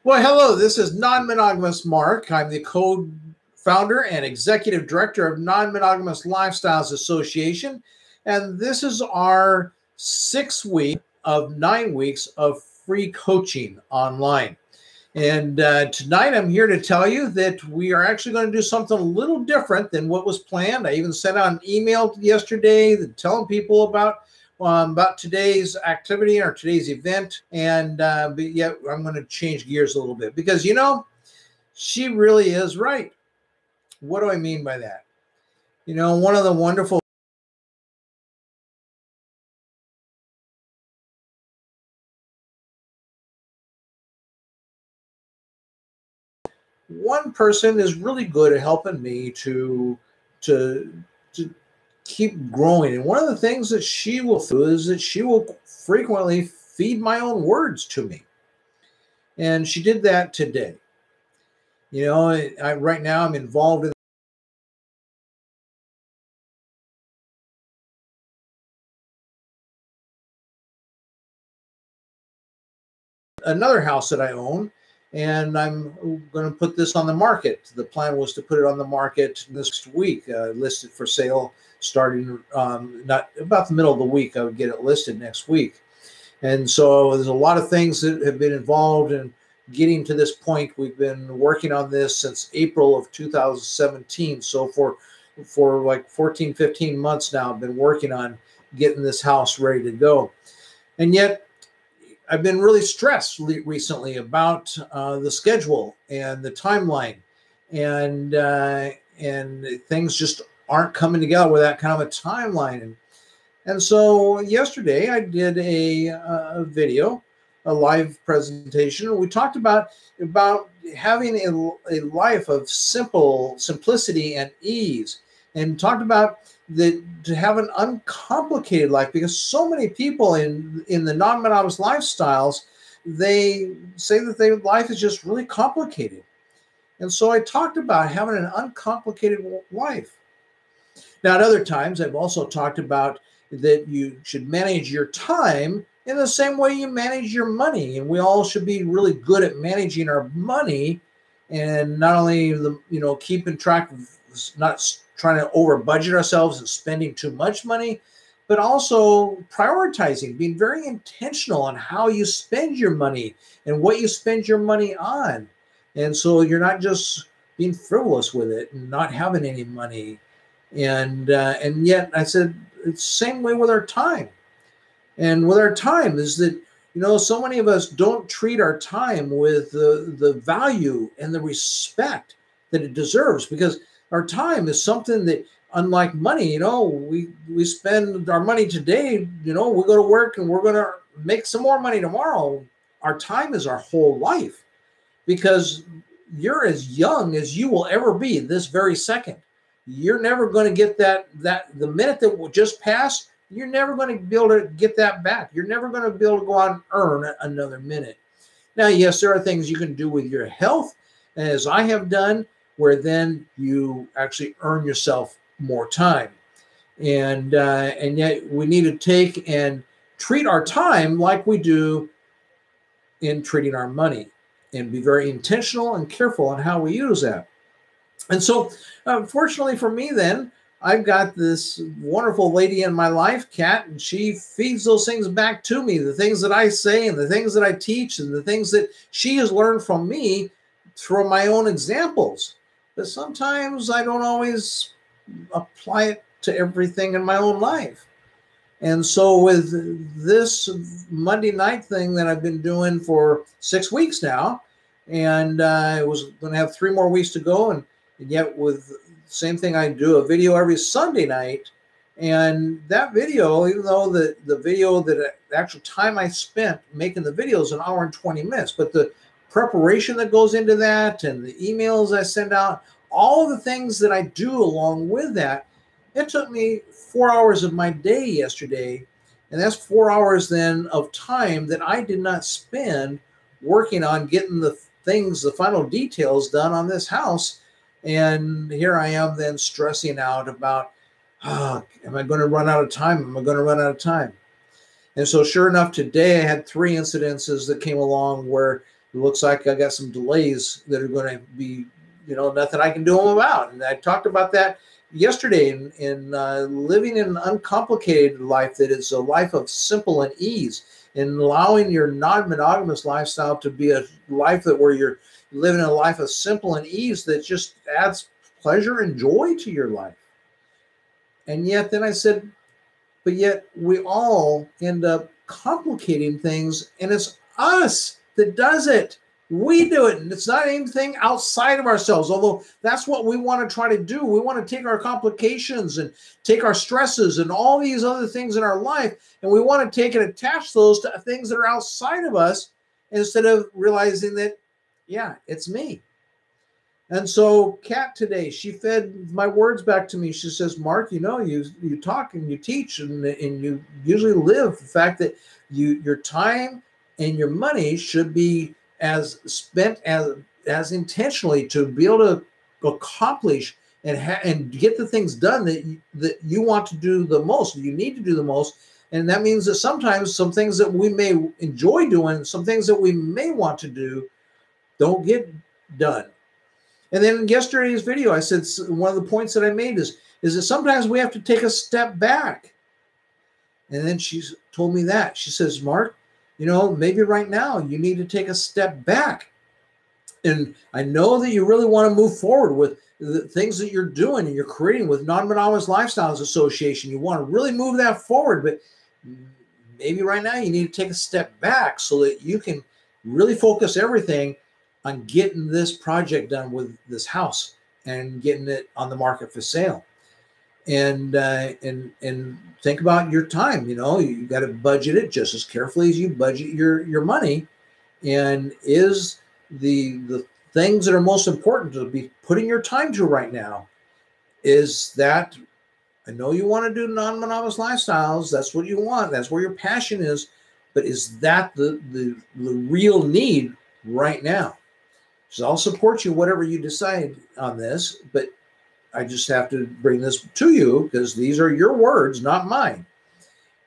Well, hello, this is Non-Monogamous Mark. I'm the co-founder and executive director of Non-Monogamous Lifestyles Association, and this is our 6th week of 9 weeks of free coaching online. And tonight I'm here to tell you that we are actually going to do something a little different than what was planned. I even sent out an email yesterday telling people about today's activity or today's event. And but yet I'm going to change gears a little bit because, she really is right. What do I mean by that? One of the wonderful one person is really good at helping me to to keep growing. And one of the things that she will do is that she will frequently feed my own words to me. And she did that today. Right now I'm involved in another house that I own, and I'm going to put this on the market. The plan was to put it on the market this week, listed for sale, starting not about the middle of the week. I would get it listed next week. And so there's a lot of things that have been involved in getting to this point. We've been working on this since April of 2017. So for like 14, 15 months now, I've been working on getting this house ready to go. And yet I've been really stressed recently about the schedule and the timeline, and things just aren't coming together with that kind of a timeline. And so yesterday I did a video, a live presentation. We talked about having a life of simplicity and ease, and talked about to have an uncomplicated life, because so many people in the non-monogamous lifestyles, they say that their life is just really complicated. And so I talked about having an uncomplicated life. Now, at other times, I've also talked about that you should manage your time in the same way you manage your money. And we all should be really good at managing our money, and not only keeping track of not trying to over budget ourselves and spending too much money, but also prioritizing, being very intentional on how you spend your money and what you spend your money on. And so you're not just being frivolous with it and not having any money. And yet I said it's the same way with our time. And with our time is that, so many of us don't treat our time with the value and the respect that it deserves, because our time is something that, unlike money, we spend our money today, we go to work and we're going to make some more money tomorrow. Our time is our whole life, because you're as young as you will ever be this very second. You're never going to get that the minute that will just pass, you're never going to be able to get that back. You're never going to be able to go out and earn another minute. Now, yes, there are things you can do with your health, as I have done, where then you actually earn yourself more time. And yet we need to take and treat our time like we do in treating our money, and be very intentional and careful on how we use that. And so, fortunately for me, then, I've got this wonderful lady in my life, Kat, and she feeds those things back to me, the things that I say and the things that I teach and the things that she has learned from me through my own examples. But sometimes I don't always apply it to everything in my own life. And so with this Monday night thing that I've been doing for 6 weeks now, and I was going to have 3 more weeks to go, and yet with the same thing, I do a video every Sunday night. And that video, even though the video, the actual time I spent making the video is 1 hour and 20 minutes, but the preparation that goes into that and the emails I send out, all of the things that I do along with that, it took me 4 hours of my day yesterday. And that's 4 hours then of time that I did not spend working on getting the things, the final details done on this house. And here I am then stressing out about, am I going to run out of time? Am I going to run out of time? And so sure enough, today I had 3 incidences that came along where it looks like I got some delays that are going to be, nothing I can do them about. And I talked about that yesterday in living an uncomplicated life, that is a life of simple and ease, and allowing your non-monogamous lifestyle to be a life that where you're living a life of simple and ease that just adds pleasure and joy to your life. And yet then I said, but yet we all end up complicating things, and it's us that does it. We do it, and it's not anything outside of ourselves, although that's what we want to try to do. We want to take our complications and take our stresses and all these other things in our life, and we want to take and attach those to things that are outside of us, instead of realizing that, yeah, it's me. And so Kat today, she fed my words back to me. She says, Mark, you talk and you teach, and you usually live the fact that your time and your money should be spent as intentionally to be able to accomplish and get the things done that you want to do the most, you need to do the most. And that means that sometimes some things that we may enjoy doing, some things that we may want to do, don't get done. And then in yesterday's video, I said one of the points that I made is that sometimes we have to take a step back. And then she told me that. She says, Mark, maybe right now you need to take a step back. And I know that you really want to move forward with the things that you're doing and you're creating with Non-Monogamous Lifestyles Association. You want to really move that forward, but maybe right now you need to take a step back so that you can really focus everything on getting this project done with this house and getting it on the market for sale. And think about your time. You got to budget it just as carefully as you budget your money. And is the things that are most important to be putting your time to right now, is that, I know you want to do non-monogamous lifestyles. That's what you want. That's where your passion is. But is that the real need right now? So I'll support you, whatever you decide on this, but I just have to bring this to you because these are your words, not mine.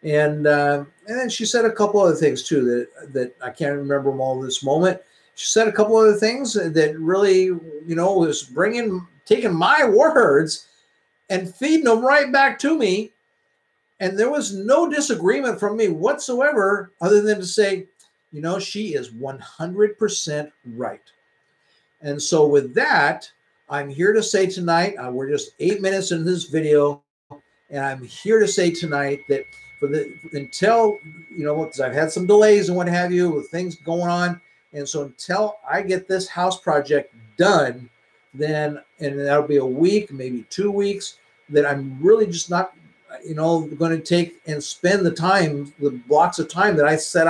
And then she said a couple other things too that I can't remember them all this moment. She said a couple other things that really, was taking my words and feeding them right back to me. And there was no disagreement from me whatsoever, other than to say, she is 100% right. And so with that, I'm here to say tonight, we're just 8 minutes into this video, and I'm here to say tonight that until, because I've had some delays and what have you with things going on. And so until I get this house project done, then, and that'll be a week, maybe 2 weeks, that I'm really just not, going to take and spend the blocks of time that I set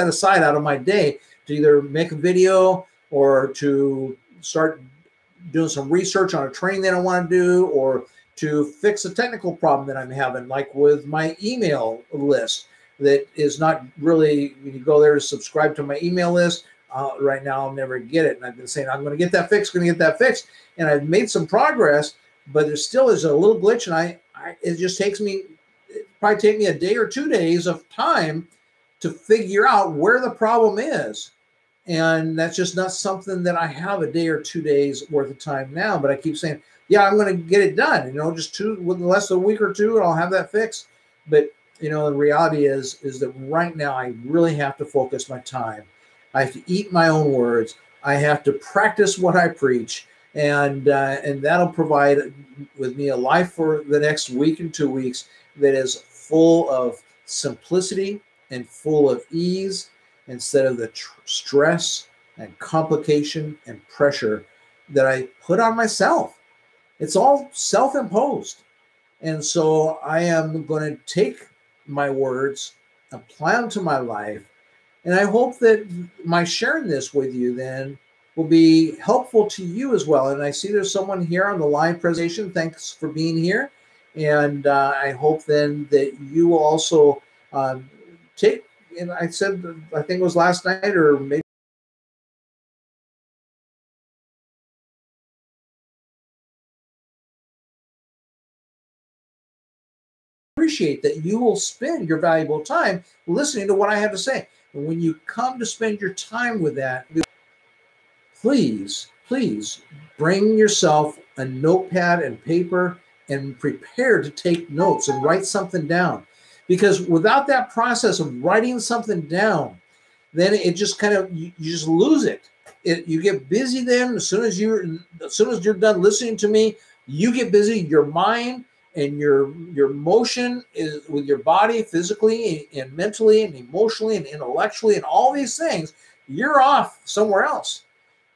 aside out of my day to either make a video or to start doing some research on a training that I want to do, or to fix a technical problem that I'm having, like with my email list that is not really, when you go there to subscribe to my email list, right now I'll never get it. And I've been saying, I'm going to get that fixed, And I've made some progress, but there still is a little glitch. And it just probably take me a day or 2 days of time to figure out where the problem is. And that's just not something that I have a day or 2 days worth of time now. But I keep saying, yeah, I'm going to get it done. Just with less than a week or two, and I'll have that fixed. But the reality is that right now I really have to focus my time. I have to eat my own words. I have to practice what I preach, and that'll provide with me a life for the next week and 2 weeks that is full of simplicity and full of ease, instead of the stress and complication and pressure that I put on myself. It's all self-imposed. And so I am going to take my words, apply them to my life. And I hope that my sharing this with you then will be helpful to you as well. And I see there's someone here on the live presentation. Thanks for being here. And I hope then that you will also take, and I said, I think it was last night or maybe appreciate that you will spend your valuable time listening to what I have to say. And when you come to spend your time with that, please, please bring yourself a notepad and paper and prepare to take notes and write something down. Because without that process of writing something down, then it just kind of, you just lose it. You get busy then. As soon as you're done listening to me, you get busy. Your mind and your motion is with your body, physically and mentally and emotionally and intellectually and all these things. You're off somewhere else.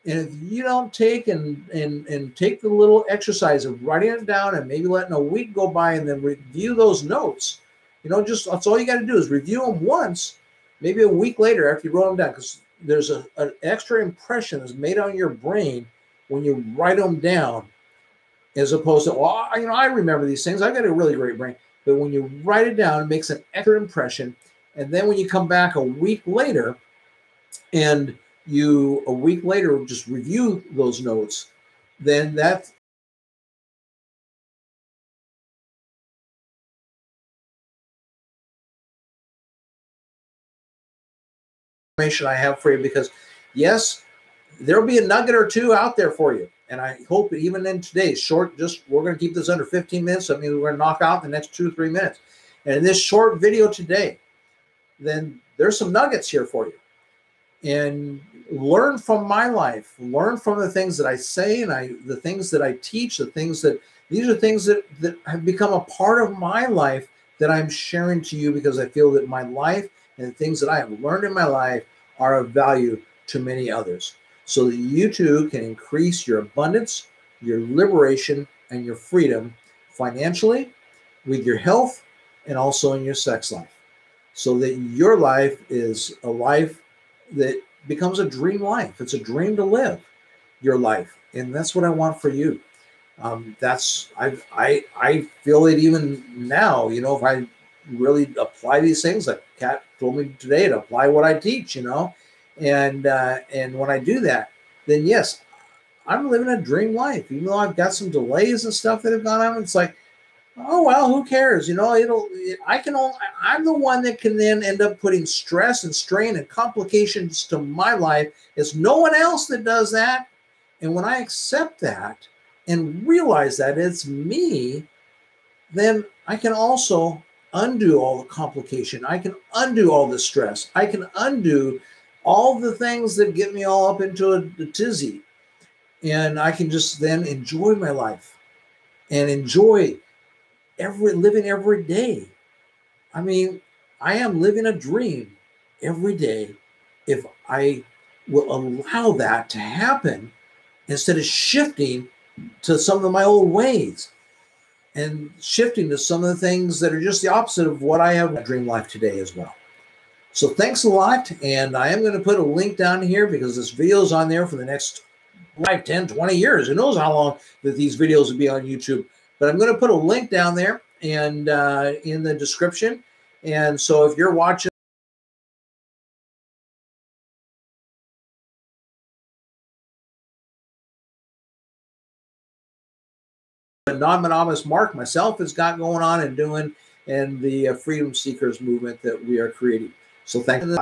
And if you don't take and take the little exercise of writing it down and maybe letting a week go by and then review those notes, just that's all you got to do is review them once, maybe a week later after you wrote them down, because there's an extra impression that's made on your brain when you write them down, as opposed to, well, I remember these things. I've got a really great brain. But when you write it down, it makes an extra impression. And then when you come back a week later and you a week later just review those notes, then that information I have for you, because yes, there'll be a nugget or two out there for you. And I hope that even in today's short, we're going to keep this under 15 minutes. So I mean, we're going to knock out the next 2 or 3 minutes. And in this short video today, then there's some nuggets here for you. And learn from my life, learn from the things that I say and the things that I teach, these are things that have become a part of my life that I'm sharing to you, because I feel that my life and the things that I have learned in my life are of value to many others, so that you too can increase your abundance, your liberation, and your freedom financially, with your health, and also in your sex life, so that your life is a life that becomes a dream life. It's a dream to live your life. And that's what I want for you. I feel it even now, if I really apply these things, like Kat told me today to apply what I teach, and when I do that, then yes, I'm living a dream life. Even though I've got some delays and stuff that have gone on, it's like, oh well, who cares? I'm the one that can then end up putting stress and strain and complications to my life. It's no one else that does that. And when I accept that and realize that it's me, then I can also undo all the complication. I can undo all the stress. I can undo all the things that get me all up into a tizzy. And I can just then enjoy my life and enjoy living every day. I mean, I am living a dream every day if I will allow that to happen, instead of shifting to some of my old ways and shifting to some of the things that are just the opposite of what I have in my dream life today as well. So thanks a lot. And I am going to put a link down here, because this video is on there for the next 5, 10, 20 years. Who knows how long that these videos will be on YouTube. But I'm going to put a link down there and in the description. And so if you're watching a non-monogamous mark myself has got going on and doing, and the freedom seekers movement that we are creating. So thank you.